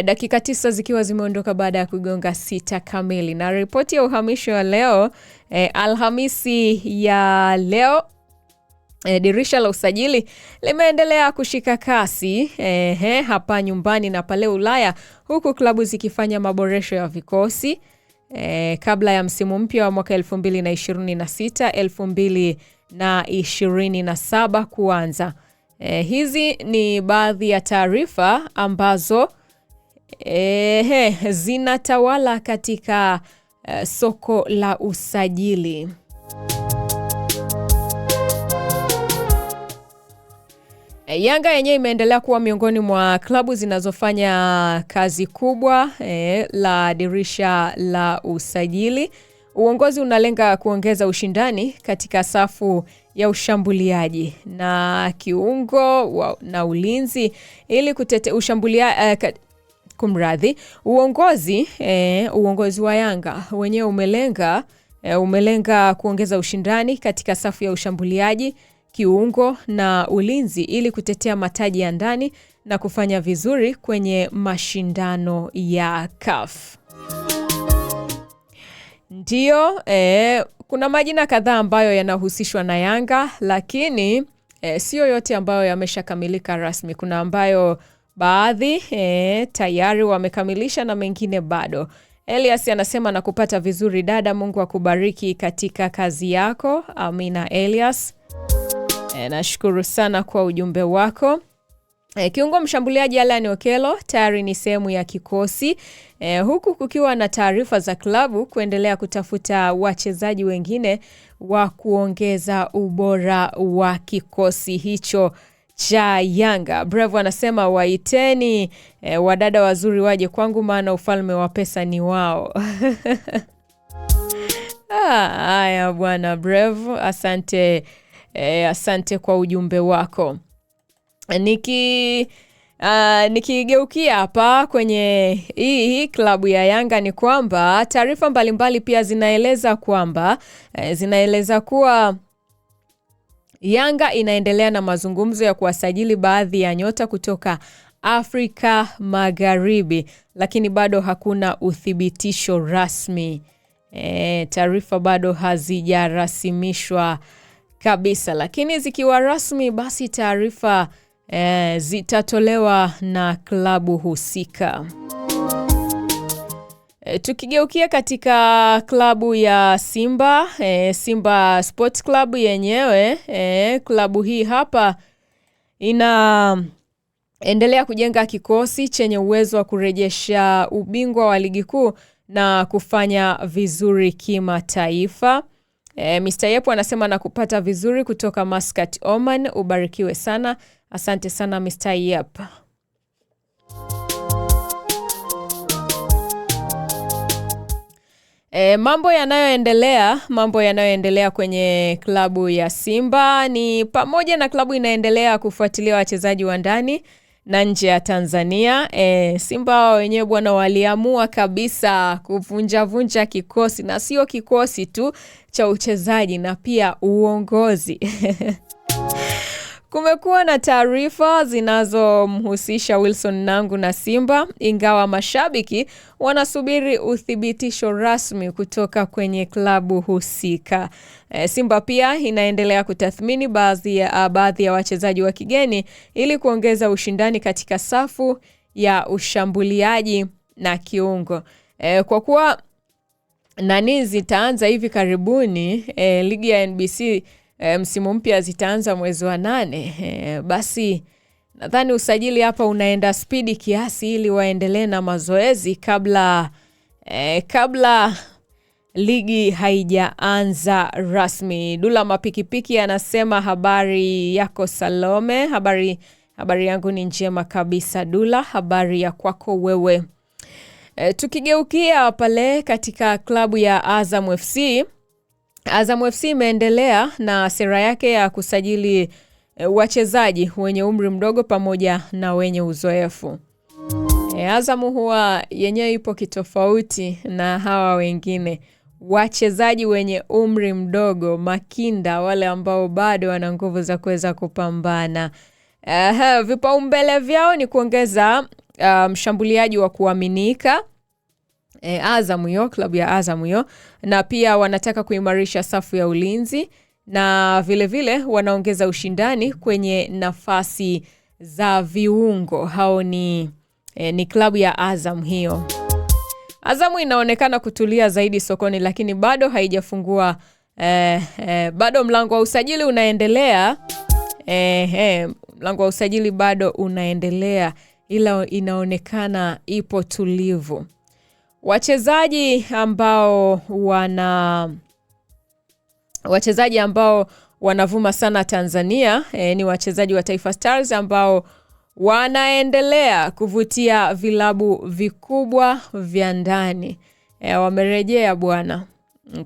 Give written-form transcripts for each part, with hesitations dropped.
Dakika 9 zikiwa zimeondoka baada ya kugonga 6 kamili. Na ripoti ya uhamisho wa leo, Alhamisi ya leo, dirisha la usajili limeendelea kushika kasi hapa nyumbani na pale Ulaya, huku klabu zikifanya maboresho ya vikosi kabla ya msimu mpya wa mwaka 2026-2027 kuanza. Hizi ni baadhi ya taarifa ambazo zinatawala katika soko la usajili. Yanga yenyewe imeendelea kuwa miongoni mwa klabu zinazofanya kazi kubwa la dirisha la usajili. Uongozi unalenga kuongeza ushindani katika safu ya ushambuliaji na kiungo na ulinzi ili kutetea uongozi wa Yanga wenyewe umelenga kuongeza ushindani katika safu ya ushambuliaji, kiungo na ulinzi ili kutetea mataji ya ndani na kufanya vizuri kwenye mashindano ya CAF. Ndio, kuna majina kadhaa ambayo yanahusishwa na Yanga, lakini sio yote ambayo yameshakamilika rasmi. Kuna ambayo baadhi tayari wamekamilisha na mengine bado. Elias anasema na kupata vizuri dada, Mungu akubariki katika kazi yako. Amina Elias. Nashukuru sana kwa ujumbe wako. Kiungo mshambuliaji Alan Okello tayari ni sehemu ya kikosi, huku kukiwa na taarifa za klabu kuendelea kutafuta wachezaji wengine wa kuongeza ubora wa kikosi hicho cha Yanga. Bravo anasema waiteni wadada wazuri waje kwangu, maana ufalme wa pesa ni wao. Haya bwana Bravo, asante kwa ujumbe wako. Nikigeukia hapa kwenye hii klabu ya Yanga ni kwamba taarifa mbalimbali pia zinaeleza kuwa Yanga inaendelea na mazungumzo ya kuwasajili baadhi ya nyota kutoka Afrika Magharibi, lakini bado hakuna uthibitisho rasmi. Taarifa bado hazijarasimishwa kabisa, lakini zikiwa rasmi basi taarifa zitatolewa na klabu husika. Tukigeukia katika klabu ya Simba, Simba Sports Club yenyewe, klabu hii hapa inaendelea kujenga kikosi chenye uwezo wa kurejesha ubingwa wa ligi kuu na kufanya vizuri kimataifa. Mr. Yepo anasema na kupata vizuri kutoka Muscat, Oman. Ubarikiwe sana. Asante sana Mr. Yep. Mambo yanayoendelea kwenye klabu ya Simba ni pamoja na klabu inaendelea kufuatilia wachezaji wa ndani na nje ya Tanzania. Simba wenyewe bwana waliamua kabisa kuvunja kikosi, na sio kikosi tu cha uchezaji na pia uongozi. Kumekuwa na taarifa zinazomhusisha Wilson Nangu na Simba, ingawa mashabiki wanasubiri uthibitisho rasmi kutoka kwenye klabu husika. Simba pia inaendelea kutathmini baadhi ya wachezaji wa kigeni ili kuongeza ushindani katika safu ya ushambuliaji na kiungo. Kwa kuwa nani zitaanza hivi karibuni, ligi ya NBC msimu mpya zitaanza mwezi wa 8, basi nadhani usajili hapa unaenda spidi kiasi ili waendelee na mazoezi kabla ligi haijaanza rasmi. Dula Mapikipiki anasema habari yako Salome. Habari yangu ni njema kabisa Dula, habari ya kwako wewe. Tukigeukia pale katika klabu ya Azam FC, Azam FC imeendelea na sera yake ya kusajili wachezaji wenye umri mdogo pamoja na wenye uzoefu. Azam huwa yenyewe ipo kitofauti na hawa wengine. Wachezaji wenye umri mdogo, makinda, wale ambao bado wana nguvu za kuweza kupambana. Vipaumbele vyao ni kuongeza mshambuliaji wa kuaminika Azam hiyo, klabu ya Azam hiyo, na pia wanataka kuimarisha safu ya ulinzi na vile vile wanaongeza ushindani kwenye nafasi za viungo. Hao ni klabu ya Azam hiyo. Azamu inaonekana kutulia zaidi sokoni, lakini bado haijafungua bado mlango wa usajili unaendelea. Mlango wa usajili bado unaendelea, ila inaonekana ipo tulivu. Wachezaji ambao wanavuma sana Tanzania ni wachezaji wa Taifa Stars ambao wanaendelea kuvutia vilabu vikubwa vya ndani. Wamerejea bwana.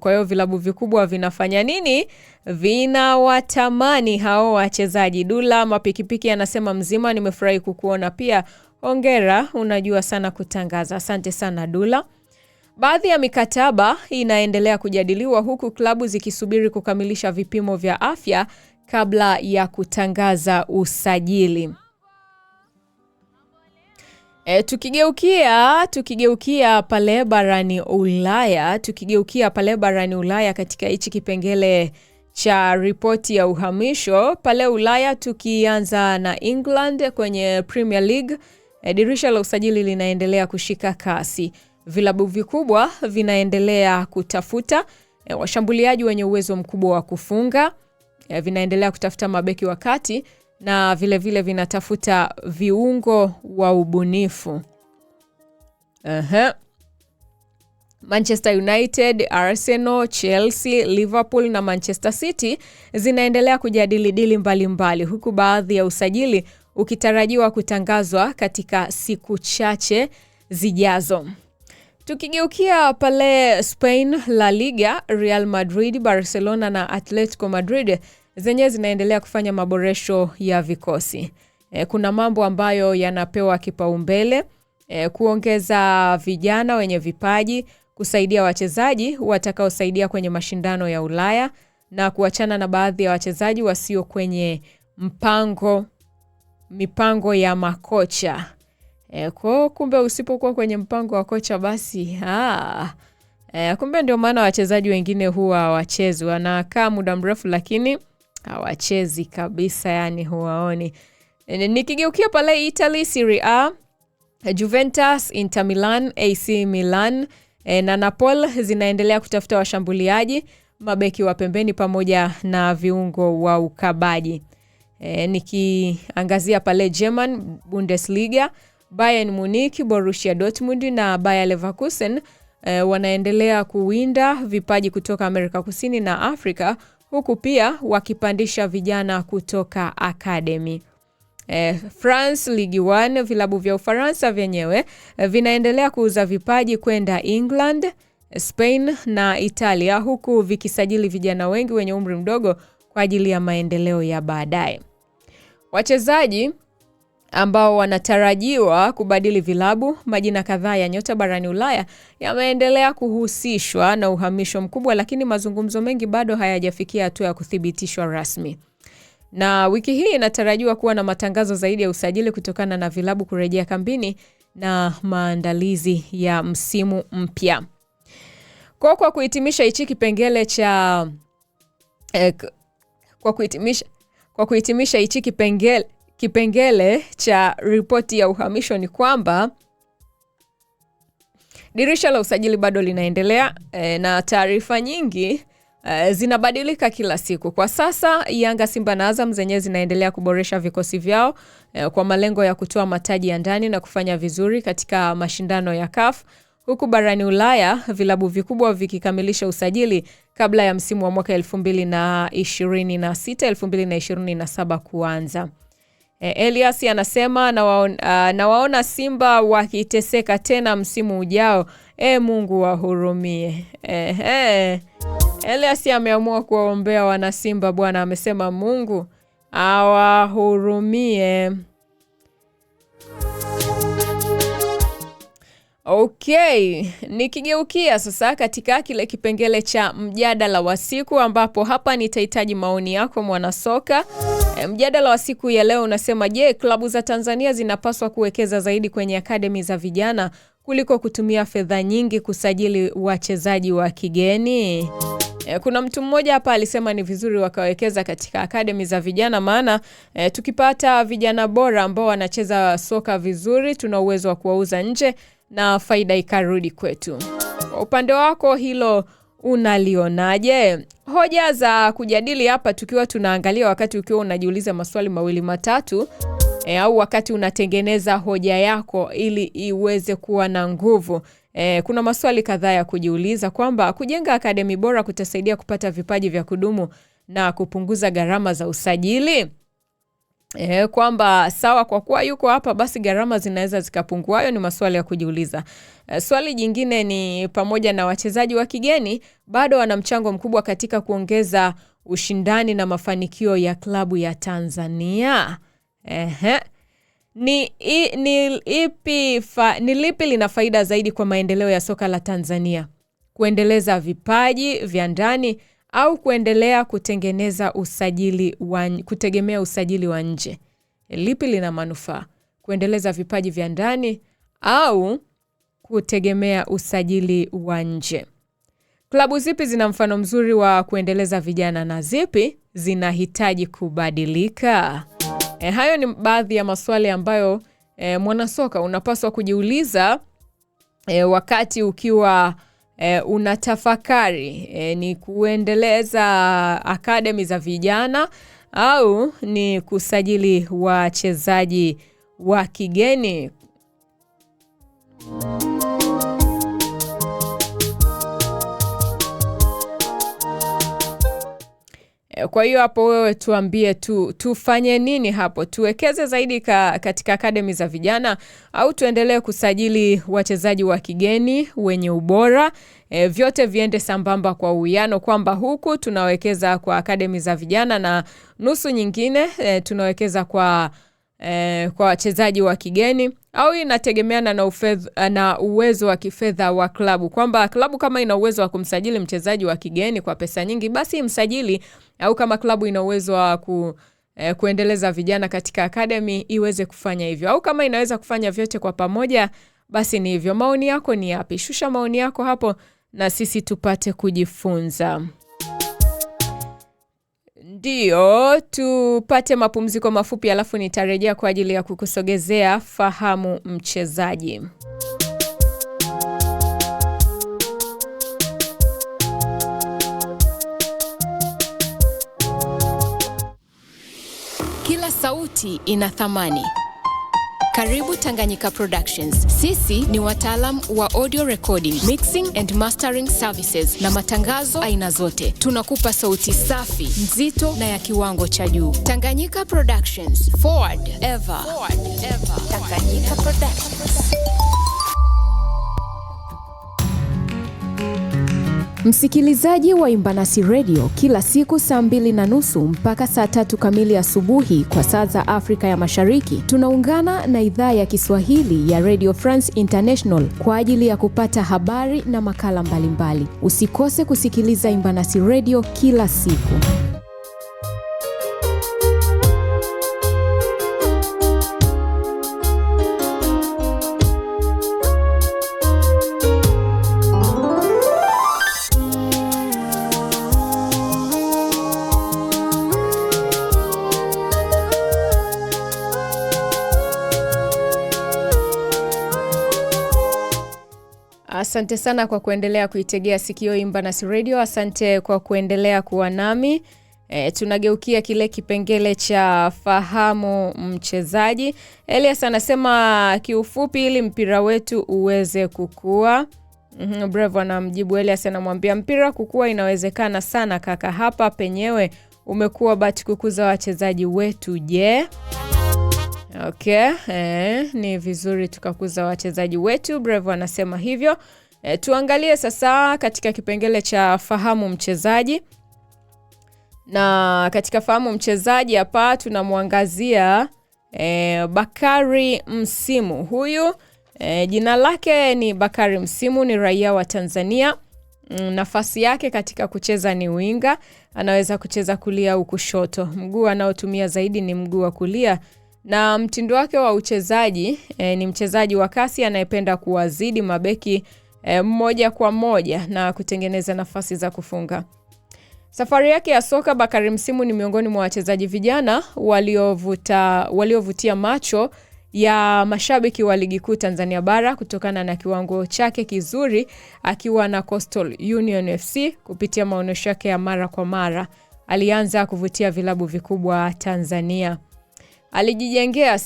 Kwa hiyo vilabu vikubwa vinafanya nini? Vinawatamani hao wachezaji. Dula Mapikipiki anasema mzima, nimefurahi kukuona pia. Hongera, unajua sana kutangaza. Asante sana Dula. Baadhi ya mikataba inaendelea kujadiliwa huku klabu zikisubiri kukamilisha vipimo vya afya kabla ya kutangaza usajili. Tukigeukia pale barani Ulaya, katika hichi kipengele cha ripoti ya uhamisho pale Ulaya, tukianza na England kwenye Premier League, dirisha la usajili linaendelea kushika kasi. Vilabu vikubwa vinaendelea kutafuta washambuliaji wenye uwezo mkubwa wa kufunga, vinaendelea kutafuta mabeki wa kati na vile vile vinatafuta viungo wa ubunifu. Manchester United, Arsenal, Chelsea, Liverpool na Manchester City zinaendelea kujadili dili mbalimbali, huku baadhi ya usajili ukitarajiwa kutangazwa katika siku chache zijazo. Tukigeukia pale Spain, La Liga, Real Madrid, Barcelona na Atletico Madrid zenye zinaendelea kufanya maboresho ya vikosi. Kuna mambo ambayo yanapewa kipaumbele, kuongeza vijana wenye vipaji, kusaidia wachezaji watakaosaidia kwenye mashindano ya Ulaya na kuachana na baadhi ya wachezaji wasio kwenye mipango ya makocha. Kumbe usipokuwa kwenye mpango wa kocha basi kumbe ndio maana wachezaji wengine huwa hawachezi, wanakaa muda mrefu lakini hawachezi kabisa, yani huwaoni. Nikigeukia pale Italy, Serie A, Juventus, Inter Milan, AC Milan na Napoli zinaendelea kutafuta washambuliaji, mabeki wa pembeni pamoja na viungo wa ukabaji. Nikiangazia pale German Bundesliga, Bayern Munich, Borussia Dortmund na Bayer Leverkusen wanaendelea kuwinda vipaji kutoka Amerika Kusini na Afrika, huku pia wakipandisha vijana kutoka academy. France Ligue 1, vilabu vya Ufaransa vyenyewe vinaendelea kuuza vipaji kwenda England, Spain na Italia, huku vikisajili vijana wengi wenye umri mdogo kwa ajili ya maendeleo ya baadaye. Wachezaji ambao wanatarajiwa kubadili vilabu, majina kadhaa ya nyota barani Ulaya yameendelea kuhusishwa na uhamisho mkubwa, lakini mazungumzo mengi bado hayajafikia hatua ya kuthibitishwa rasmi. Na wiki hii inatarajiwa kuwa na matangazo zaidi ya usajili kutokana na vilabu kurejea kambini na maandalizi ya msimu mpya. Kwa kuhitimisha hichi kipengele cha hichi kipengele cha ripoti ya uhamisho ni kwamba dirisha la usajili bado linaendelea na taarifa nyingi zinabadilika kila siku. Kwa sasa Yanga, Simba na Azam zenyewe zinaendelea kuboresha vikosi vyao kwa malengo ya kutoa mataji ya ndani na kufanya vizuri katika mashindano ya CAF, huku barani Ulaya vilabu vikubwa vikikamilisha usajili kabla ya msimu wa mwaka 2026-2027 kuanza. Elias anasema nawaona Simba wakiteseka tena msimu ujao. Mungu wahurumie. Elias ameamua kuwaombea wana Simba bwana, amesema Mungu awahurumie. Okay, nikigeukia sasa katika kile kipengele cha mjadala wa siku, ambapo hapa nitahitaji maoni yako mwanasoka. Mjadala wa siku ya leo unasema, je, klabu za Tanzania zinapaswa kuwekeza zaidi kwenye akademi za vijana kuliko kutumia fedha nyingi kusajili wachezaji wa kigeni? Kuna mtu mmoja hapa alisema ni vizuri wakawekeza katika akademi za vijana, maana tukipata vijana bora ambao wanacheza soka vizuri, tuna uwezo wa kuwauza nje na faida ikarudi kwetu. Kwa upande wako hilo unalionaje? Hoja za kujadili hapa tukiwa tunaangalia, wakati ukiwa unajiuliza maswali mawili matatu, au wakati unatengeneza hoja yako ili iweze kuwa na nguvu. Kuna maswali kadhaa ya kujiuliza, kwamba kujenga akademi bora kutasaidia kupata vipaji vya kudumu na kupunguza gharama za usajili. Kwamba sawa, kwa kuwa yuko hapa basi gharama zinaweza zikapungua. Hayo ni maswali ya kujiuliza. Swali jingine ni pamoja na wachezaji wa kigeni bado wana mchango mkubwa katika kuongeza ushindani na mafanikio ya klabu ya Tanzania. Ni lipi lina faida zaidi kwa maendeleo ya soka la Tanzania? Kuendeleza vipaji vya ndani au kuendelea kutegemea usajili wa nje? Lipi lina manufaa? Kuendeleza vipaji vya ndani au kutegemea usajili wa nje? Klabu zipi zina mfano mzuri wa kuendeleza vijana na zipi zinahitaji kubadilika? Hayo ni baadhi ya maswali ambayo mwanasoka unapaswa kujiuliza wakati ukiwa unatafakari ni kuendeleza akademi za vijana au ni kusajili wachezaji wa kigeni. Kwa hiyo hapo wewe tuambie tufanye nini hapo? Tuwekeze zaidi katika akademi za vijana au tuendelee kusajili wachezaji wa kigeni wenye ubora? Vyote viende sambamba kwa uwiano, kwamba huku tunawekeza kwa akademi za vijana na nusu nyingine tunawekeza kwa wachezaji wa kigeni, au inategemeana na uwezo wa kifedha wa klabu, kwamba klabu kama ina uwezo wa kumsajili mchezaji wa kigeni kwa pesa nyingi basi msajili, au kama klabu ina uwezo wa kuendeleza vijana katika akademi iweze kufanya hivyo, au kama inaweza kufanya vyote kwa pamoja basi ni hivyo. Maoni yako ni yapi? Shusha maoni yako hapo na sisi tupate kujifunza. Ndio, tupate mapumziko mafupi alafu nitarejea kwa ajili ya kukusogezea Fahamu Mchezaji. Kila sauti ina thamani. Karibu Tanganyika Productions. Sisi ni wataalam wa audio recording, mixing and mastering services na matangazo aina zote. Tunakupa sauti safi, nzito na ya kiwango cha juu. Tanganyika Productions. Forward ever. Tanganyika Productions. Msikilizaji wa Imbanasi Radio, kila siku saa 2:30 mpaka saa 3 kamili asubuhi kwa saa za Afrika ya Mashariki, tunaungana na idhaa ya Kiswahili ya Radio France International kwa ajili ya kupata habari na makala mbalimbali. Usikose kusikiliza Imbanasi Radio kila siku. Asante sana kwa kuendelea kuitegea sikio Imbanasi Radio. Asante kwa kuendelea kuwa nami. Tunageukia kile kipengele cha Fahamu Mchezaji. Elias anasema kiufupi ili mpira wetu uweze kukua. Bravo anamjibu Elias, anamwambia mpira kukua inawezekana sana kaka, hapa penyewe umekuwa bati kukuza wachezaji wetu je? Okay, ni vizuri tukakuza wachezaji wetu. Bravo anasema hivyo. Tuangalie sasa katika kipengele cha Fahamu Mchezaji. Na katika Fahamu Mchezaji hapa tunamwangazia Bakari Msimu. Huyu Jina lake ni Bakari Msimu, ni raia wa Tanzania. Nafasi yake katika kucheza ni winga, anaweza kucheza kulia au kushoto. Mguu anaotumia zaidi ni mguu wa kulia, na mtindo wake wa uchezaji ni mchezaji wa kasi anayependa kuwazidi mabeki mmoja kwa moja na kutengeneza nafasi za kufunga. Safari yake ya soka, Bakari Msimu ni miongoni mwa wachezaji vijana waliovutia macho ya mashabiki wa ligi kuu Tanzania bara kutokana na kiwango chake kizuri akiwa na Coastal Union FC. Kupitia maonesho yake ya mara kwa mara, alianza kuvutia vilabu vikubwa Tanzania. Alijijengea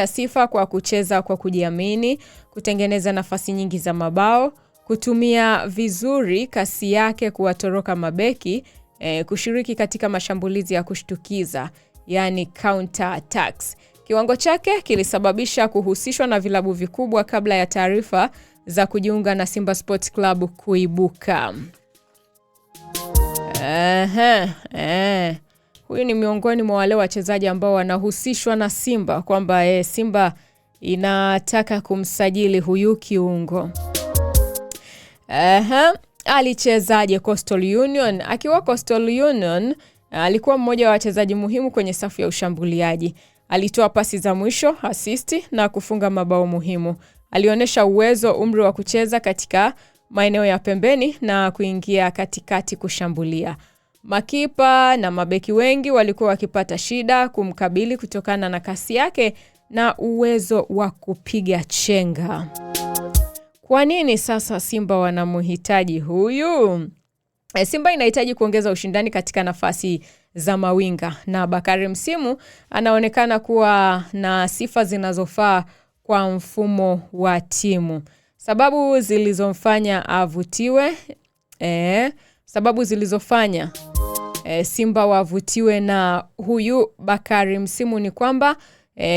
sifa kwa kucheza kwa kujiamini, kutengeneza nafasi nyingi za mabao, kutumia vizuri kasi yake kuwatoroka mabeki, kushiriki katika mashambulizi ya kushtukiza, yani counter attacks. Kiwango chake kilisababisha kuhusishwa na vilabu vikubwa kabla ya taarifa za kujiunga na Simba Sports Club kuibuka. Huyu ni miongoni mwa wale wachezaji ambao wanahusishwa na Simba kwamba Simba inataka kumsajili huyu kiungo. Alichezaje Coastal Union? Akiwa Coastal Union, alikuwa mmoja wa wachezaji muhimu kwenye safu ya ushambuliaji. Alitoa pasi za mwisho, asisti na kufunga mabao muhimu. Alionyesha uwezo, umri wa kucheza katika maeneo ya pembeni na kuingia katikati kushambulia. Makipa na mabeki wengi walikuwa wakipata shida kumkabili kutokana na kasi yake na uwezo wa kupiga chenga. Kwa nini sasa Simba wanamhitaji huyu? Simba inahitaji kuongeza ushindani katika nafasi za mawinga, na Bakari Msimu anaonekana kuwa na sifa zinazofaa kwa mfumo wa timu. Sababu zilizofanya Simba wavutiwe na huyu Bakari Msimu ni kwamba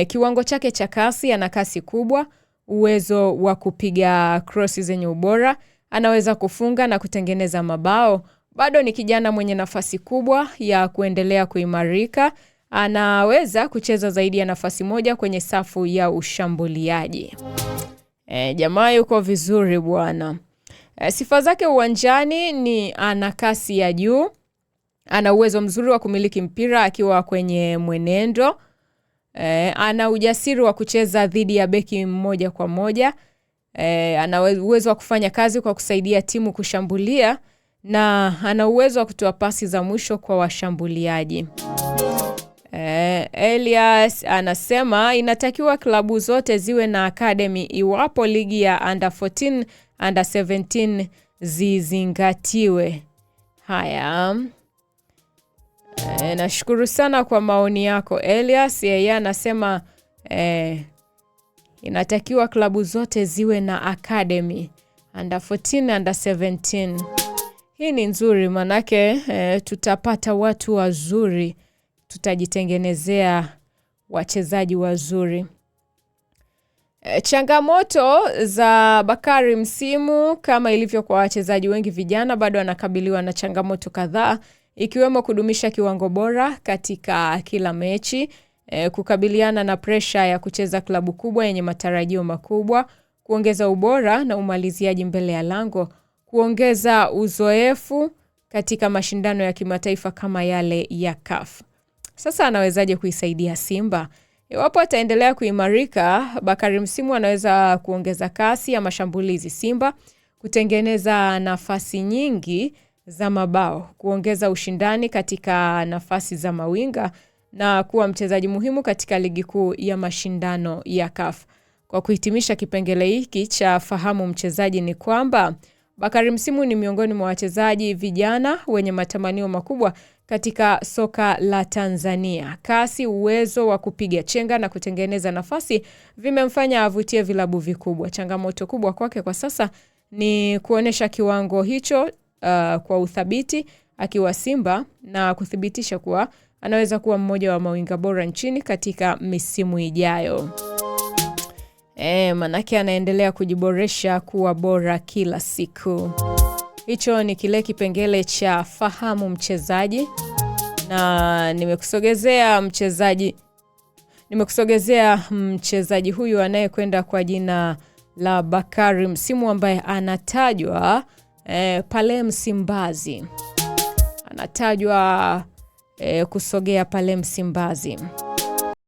kiwango chake cha kasi, ana kasi kubwa, uwezo wa kupiga crossi zenye ubora, anaweza kufunga na kutengeneza mabao. Bado ni kijana mwenye nafasi kubwa ya kuendelea kuimarika. Anaweza kucheza zaidi ya nafasi moja kwenye safu ya ushambuliaji. Jamaa yuko vizuri bwana. Sifa zake uwanjani ni ana kasi ya juu, ana uwezo mzuri wa kumiliki mpira akiwa kwenye mwenendo, ana ujasiri wa kucheza dhidi ya beki mmoja kwa moja, ana uwezo wa kufanya kazi kwa kusaidia timu kushambulia, na ana uwezo wa kutoa pasi za mwisho kwa washambuliaji. Elias anasema inatakiwa klabu zote ziwe na academy iwapo ligi ya under 14, under 17 zizingatiwe. Haya. Nashukuru sana kwa maoni yako Elias. Yeye anasema inatakiwa klabu zote ziwe na academy under 14, under 17. Hii ni nzuri manake tutapata watu wazuri, tutajitengenezea wachezaji wazuri. Changamoto za Bakari Msimu, kama ilivyo kwa wachezaji wengi vijana, bado anakabiliwa na changamoto kadhaa, ikiwemo kudumisha kiwango bora katika kila mechi, kukabiliana na presha ya kucheza klabu kubwa yenye matarajio makubwa, kuongeza ubora na umaliziaji mbele ya lango, kuongeza uzoefu katika mashindano ya kimataifa kama yale ya CAF. Sasa anawezaje kuisaidia Simba? Iwapo ataendelea kuimarika, Bakari Msimu anaweza kuongeza kasi ya mashambulizi Simba, kutengeneza nafasi nyingi za mabao, kuongeza ushindani katika nafasi za mawinga na kuwa mchezaji muhimu katika ligi kuu ya mashindano ya CAF. Kwa kuhitimisha kipengele hiki cha fahamu mchezaji ni kwamba Bakari Msimu ni miongoni mwa wachezaji vijana wenye matamanio makubwa katika soka la Tanzania. Kasi, uwezo wa kupiga chenga na kutengeneza nafasi vimemfanya avutie vilabu vikubwa. Changamoto kubwa kwake kwa sasa ni kuonesha kiwango hicho kwa uthabiti akiwa Simba na kuthibitisha kuwa anaweza kuwa mmoja wa mawinga bora nchini katika misimu ijayo. Manake anaendelea kujiboresha kuwa bora kila siku. Hicho ni kile kipengele cha fahamu mchezaji, na nimekusogezea mchezaji Nimekusogezea mchezaji huyu anayekwenda kwa jina la Bakari Msimu ambaye anatajwa pale Msimbazi. Anatajwa kusogea pale Msimbazi.